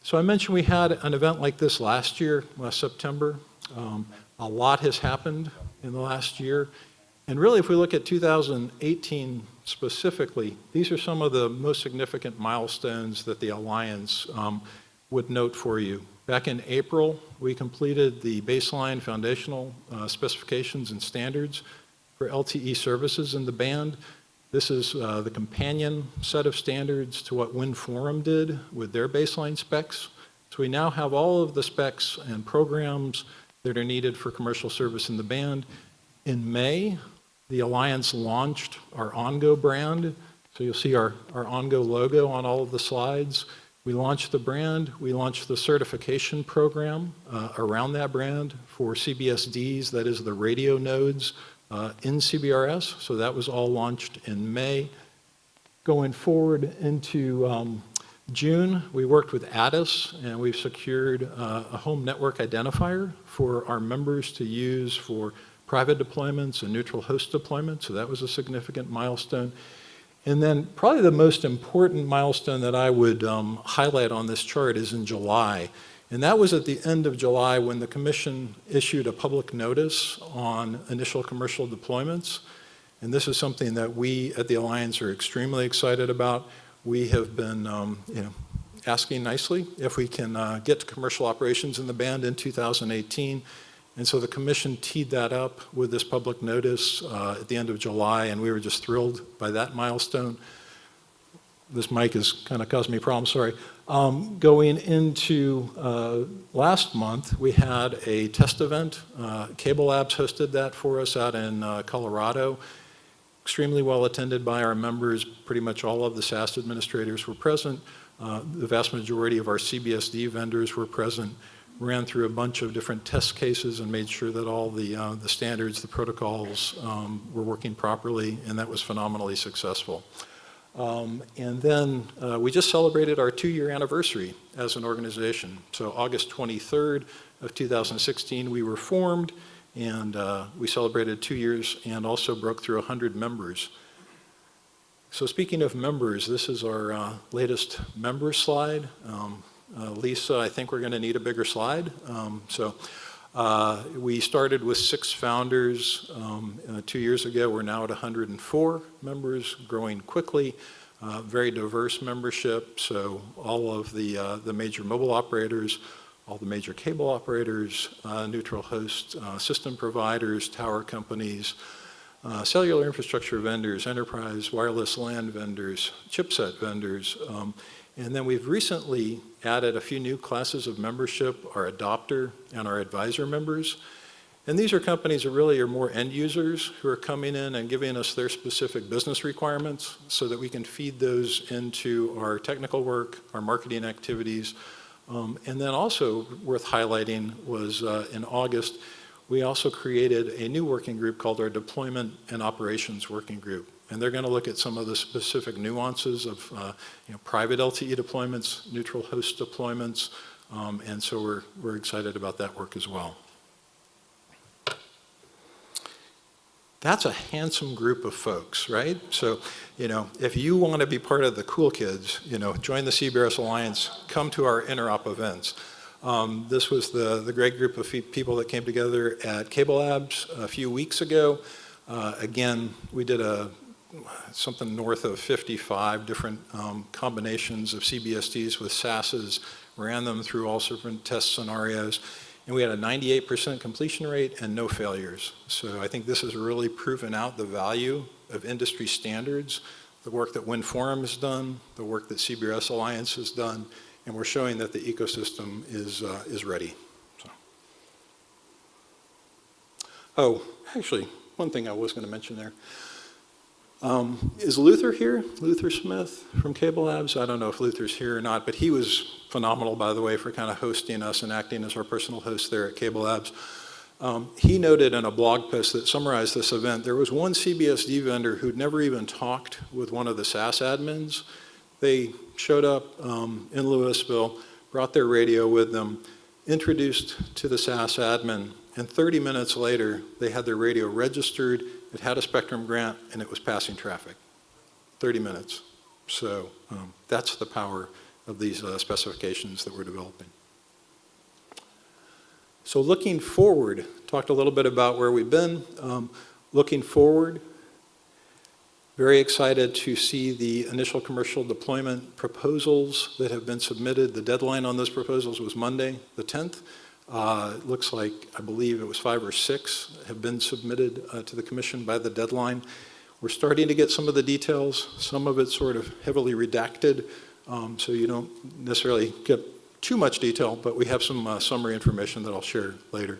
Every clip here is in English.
So I mentioned we had an event like this last September. A lot has happened in the last year. And really, if we look at 2018 specifically, these are some of the most significant milestones that the Alliance would note for you. Back in April, we completed the baseline foundational specifications and standards for LTE services in the band. This is the companion set of standards to what Wind Forum did with their baseline specs. So we now have all of the specs and programs that are needed for commercial service in the band. In May, the Alliance launched our OnGo brand. So you'll see our OnGo logo on all of the slides. We launched the brand. We launched the certification program around that brand for CBSDs, that is the radio nodes in CBRS. So that was all launched in May. Going forward into June, we worked with Addis, and we've secured a home network identifier for our members to use for private deployments and neutral host deployments. So that was a significant milestone. And then probably the most important milestone that I would highlight on this chart is in July. And that was at the end of July when the Commission issued a public notice on initial commercial deployments. And this is something that we at the Alliance are extremely excited about. We have been asking nicely if we can get to commercial operations in the band in 2018. And so the Commission teed that up with this public notice at the end of July, and we were just thrilled by that milestone. This mic has kind of caused me problems, sorry. Going into last month, we had a test event. Cable Labs hosted that for us out in Colorado. Extremely well attended by our members. Pretty much all of the SAS administrators were present. The vast majority of our CBSD vendors were present. Ran through a bunch of different test cases and made sure that all the standards, the protocols were working properly, and that was phenomenally successful. And then we just celebrated our 2-year anniversary as an organization. So August 23rd of 2016, we were formed, and we celebrated 2 years and also broke through 100 members. So speaking of members, this is our latest member slide. Lisa, I think we're going to need a bigger slide. We started with 6 founders 2 years ago. We're now at 104 members, growing quickly. Very diverse membership. So all of the major mobile operators, all the major cable operators, neutral host system providers, tower companies, cellular infrastructure vendors, enterprise wireless LAN vendors, chipset vendors. And then we've recently added a few new classes of membership, our adopter and our advisor members. And these are companies that really are more end users who are coming in and giving us their specific business requirements so that we can feed those into our technical work, our marketing activities. And then also worth highlighting was in August, we also created a new working group called our Deployment and Operations Working Group. And they're going to look at some of the specific nuances of private LTE deployments, neutral host deployments, and so we're excited about that work as well. That's a handsome group of folks, right? So, if you want to be part of the cool kids, join the CBRS Alliance, come to our interop events. This was the great group of people that came together at Cable Labs a few weeks ago. Again, we did something north of 55 different combinations of CBSDs with SASs, ran them through all different test scenarios, and we had a 98% completion rate and no failures. So I think this has really proven out the value of industry standards, the work that Wind Forum has done, the work that CBRS Alliance has done, and we're showing that the ecosystem is ready. So. Oh, actually, one thing I was going to mention there. Is Luther here? Luther Smith from Cable Labs? I don't know if Luther's here or not, but he was phenomenal, by the way, for kind of hosting us and acting as our personal host there at Cable Labs. He noted in a blog post that summarized this event, there was one CBSD vendor who'd never even talked with one of the SAS admins. They showed up in Louisville, brought their radio with them, introduced to the SAS admin, and 30 minutes later, they had their radio registered, it had a Spectrum grant, and it was passing traffic. 30 minutes. So that's the power these specifications that we're developing. So looking forward, talked a little bit about where we've been. Looking forward, very excited to see the initial commercial deployment proposals that have been submitted. The deadline on those proposals was Monday, the 10th. It looks like, I believe it was 5 or 6 have been submitted to the commission by the deadline. We're starting to get some of the details. Some of it's sort of heavily redacted, so you don't necessarily get too much detail, but we have some summary information that I'll share later.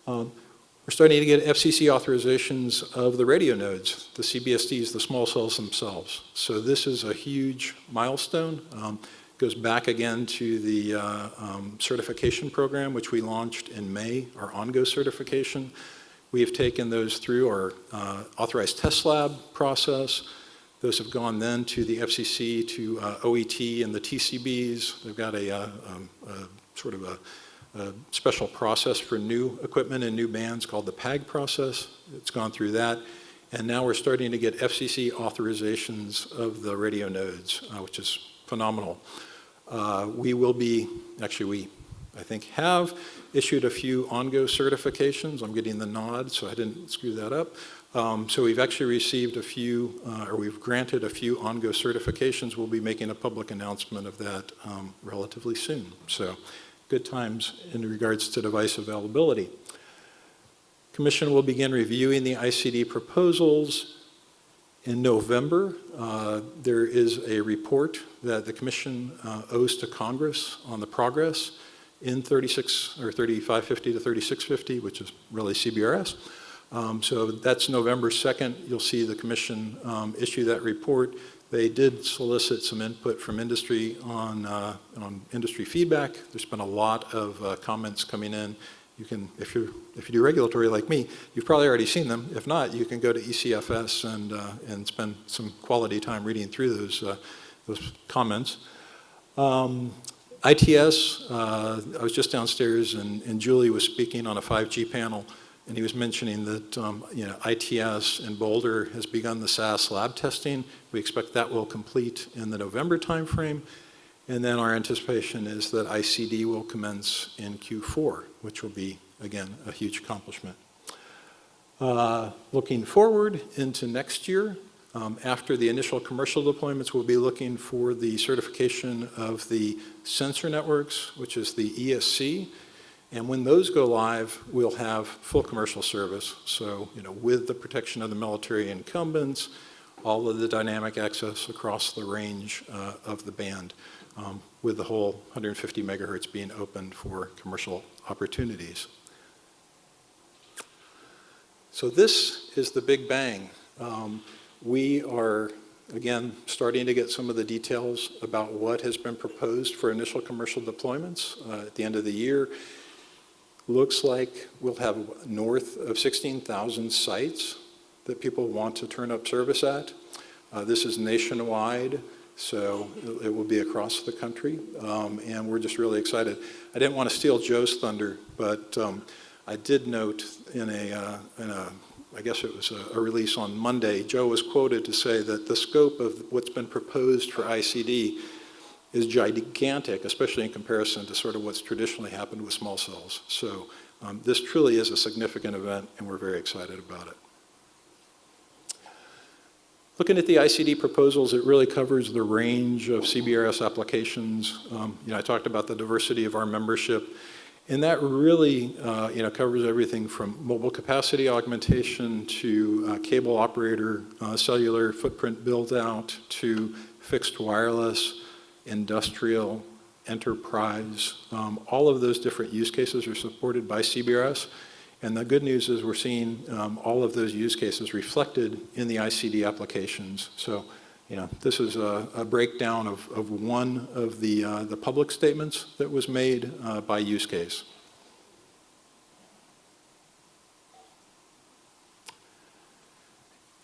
We're starting to get FCC authorizations of the radio nodes, the CBSDs, the small cells themselves. So this is a huge milestone. Goes back again to the certification program, which we launched in May, our OnGo certification. We have taken those through our authorized test lab process. Those have gone then to the FCC, to OET and the TCBs. They've got a sort of a special process for new equipment and new bands called the PAG process. It's gone through that. And now we're starting to get FCC authorizations of the radio nodes, which is phenomenal. We will be, actually I think have issued a few OnGo certifications. I'm getting the nod, so I didn't screw that up. So we've actually received a few, or we've granted a few OnGo certifications. We'll be making a public announcement of that relatively soon. So good times in regards to device availability. Commission will begin reviewing the ICD proposals in November. There is a report that the Commission owes to Congress on the progress in 3550 to 3650, which is really CBRS. So that's November 2nd. You'll see the Commission issue that report. They did solicit some input from industry on industry feedback. There's been a lot of comments coming in. You can, if you do regulatory like me, you've probably already seen them. If not, you can go to ECFS and spend some quality time reading through those comments. ITS, I was just downstairs and Julie was speaking on a 5G panel, and he was mentioning that ITS in Boulder has begun the SAS lab testing. We expect that will complete in the November timeframe. And then our anticipation is that ICD will commence in Q4, which will be, again, a huge accomplishment. Looking forward into next year, after the initial commercial deployments, we'll be looking for the certification of the sensor networks, which is the ESC. And when those go live, we'll have full commercial service. So, with the protection of the military incumbents, all of the dynamic access across the range of the band, with the whole 150 megahertz being opened for commercial opportunities. So this is the big bang. We are, again, starting to get some of the details about what has been proposed for initial commercial deployments at the end of the year. Looks like we'll have north of 16,000 sites that people want to turn up service at. This is nationwide, so it will be across the country, and we're just really excited. I didn't want to steal Joe's thunder, but I did note in I guess it was a release on Monday, Joe was quoted to say that the scope of what's been proposed for ICD is gigantic, especially in comparison to sort of what's traditionally happened with small cells. So this truly is a significant event, and we're very excited about it. Looking at the ICD proposals, it really covers the range of CBRS applications. I talked about the diversity of our membership, and that really covers everything from mobile capacity augmentation to cable operator, cellular footprint build out, to fixed wireless, industrial, enterprise. All of those different use cases are supported by CBRS. And the good news is we're seeing all of those use cases reflected in the ICD applications. So, this is a breakdown of one of the public statements that was made by use case.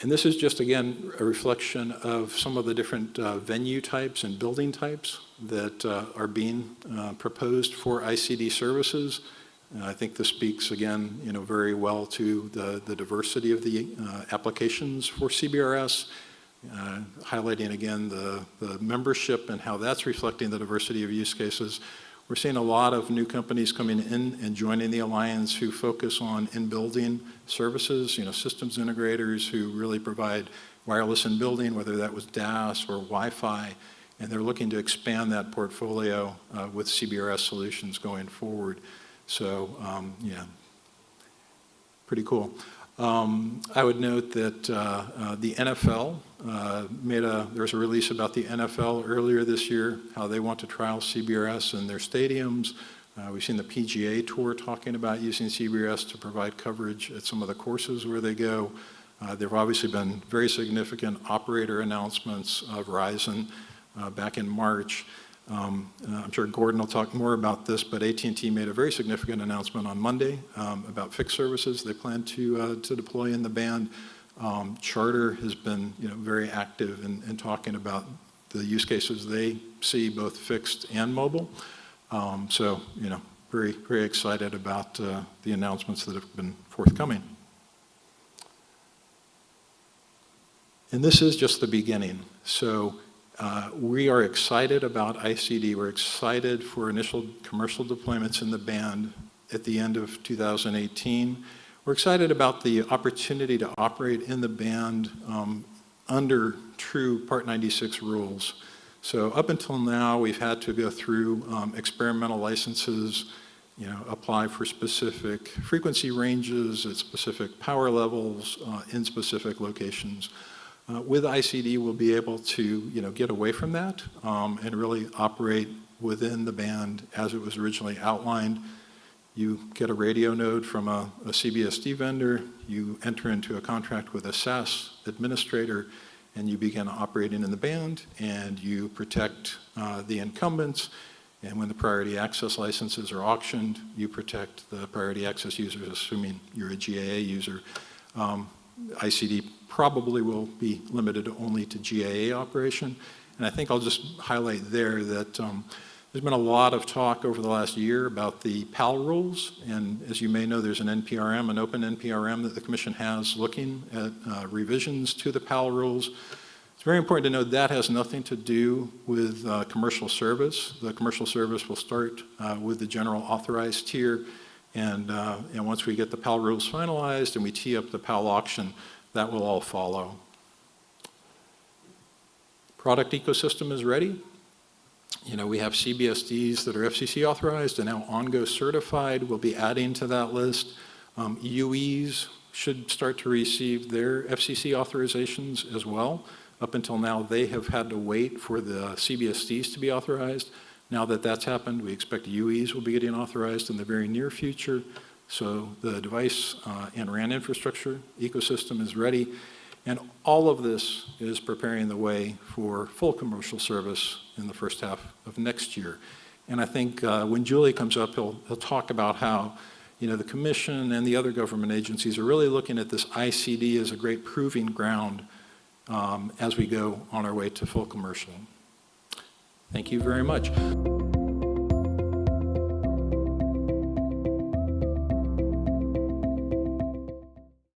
And this is just, again, a reflection of some of the different venue types and building types that are being proposed for ICD services. And I think this speaks, again, very well to the diversity of the applications for CBRS. highlighting again the membership and how that's reflecting the diversity of use cases. We're seeing a lot of new companies coming in and joining the Alliance who focus on in-building services, systems integrators who really provide wireless in-building, whether that was DAS or Wi-Fi, and they're looking to expand that portfolio with CBRS solutions going forward. So, yeah, pretty cool. I would note that the NFL there was a release about the NFL earlier this year, how they want to trial CBRS in their stadiums. We've seen the PGA Tour talking about using CBRS to provide coverage at some of the courses where they go. There have obviously been very significant operator announcements of Verizon back in March. I'm sure Gordon will talk more about this, but AT&T made a very significant announcement on Monday about fixed services they plan to deploy in the band. Charter has been very active in talking about the use cases they see, both fixed and mobile. So, very, very excited about the announcements that have been forthcoming. And this is just the beginning. So we are excited about ICD. We're excited for initial commercial deployments in the band at the end of 2018. We're excited about the opportunity to operate in the band under true Part 96 rules. So up until now, we've had to go through experimental licenses, apply for specific frequency ranges at specific power levels in specific locations. With ICD, we'll be able to, get away from that and really operate within the band as it was originally outlined. You get a radio node from a CBSD vendor, you enter into a contract with a SAS administrator, and you begin operating in the band, and you protect the incumbents. And when the priority access licenses are auctioned, you protect the priority access users, assuming you're a GAA user. ICD probably will be limited only to GAA operation. And I think I'll just highlight there that there's been a lot of talk over the last year about the PAL rules. And as you may know, there's an NPRM, an open NPRM that the Commission has looking at revisions to the PAL rules. It's very important to note that has nothing to do with commercial service. The commercial service will start with the general authorized tier. And once we get the PAL rules finalized and we tee up the PAL auction, that will all follow. Product ecosystem is ready. We have CBSDs that are FCC authorized and now ONGO certified. We'll be adding to that list. UEs should start to receive their FCC authorizations as well. Up until now, they have had to wait for the CBSDs to be authorized. Now that that's happened, we expect UEs will be getting authorized in the very near future. So the device and RAN infrastructure ecosystem is ready. And all of this is preparing the way for full commercial service in the first half of next year. And I think when Julie comes up, he'll talk about how the Commission and the other government agencies are really looking at this ICD as a great proving ground as we go on our way to full commercial. Thank you very much.